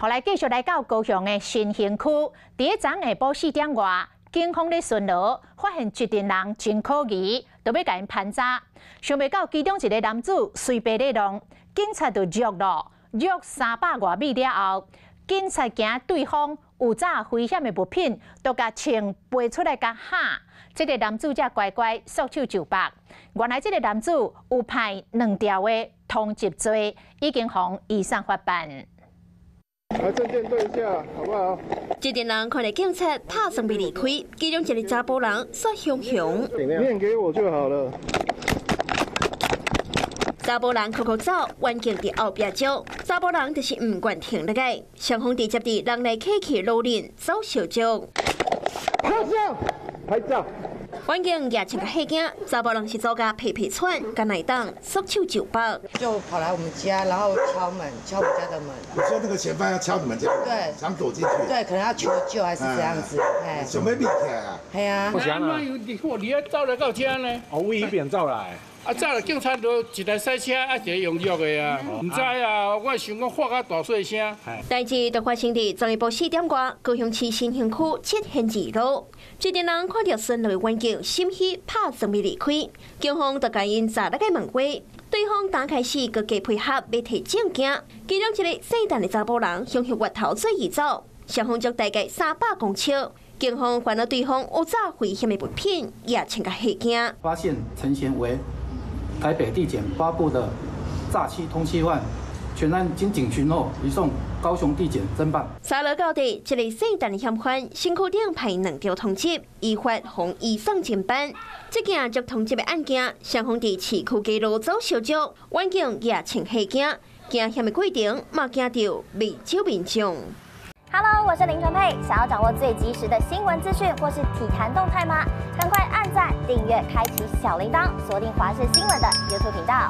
后来继续来到高雄的新兴区，伫昨下晡4点外，警方咧巡逻，发现一群人真可疑，就要甲因盘查。想袂到其中一个男子随便咧弄，警察就约300外米了后，警察惊对方有炸危险的物品，就甲枪背出来甲喊。这个男子才乖乖束手就绑。原来这个男子有派2条的通缉罪，已经向移送法办。来证件对一下，好不好？这群人看到警察拍算未离开，其中一个查甫人说熊熊，念给我就好了。查甫人哭走，远景伫后壁照，查甫人就是唔愿停落来，双方直接伫人来客去路认走小将。拍照，拍照。远景也穿个黑镜，查甫人是走甲皮喘，甲内档束手就绑。就跑来我们家，然后敲门，敲我们家的门。你说那个嫌犯要敲你们家？对，想躲进去？对，可能要求救还是这样子。哎，想要避开啊？系啊。我想啊，你要走来到遮呢？哦，为边走来？啊，早了警察就一台赛车，一个用药的啊。唔知啊，我想讲发较大细声。代志就发生伫昨下晡4点外，高雄市新兴区7贤2路。一群人看到巡逻的远景，心虚，拍算要离开。警方就甲因查了个问话，对方刚开始佮加配合，要摕证件。其中一个姓陈的查甫人向月头做移走，双方足大概300公尺。警方烦恼对方有炸危险的物品，也穿个黑镜。发现陈贤为台北地检8部的诈欺通缉犯，全案经警询后移送高雄地检侦办。查了到底，这个姓陈的嫌犯身躯顶派2条通缉，依法向移送侦办。这件遭通缉的案件，双方伫市区街路走小招，远景也穿黑镜，惊险的过程嘛惊到未少民众。Hello， 我是林纯佩。想要掌握最及时的新闻资讯或是体坛动态吗？赶快按赞、订阅、开启小铃铛，锁定华视新闻的 YouTube 频道。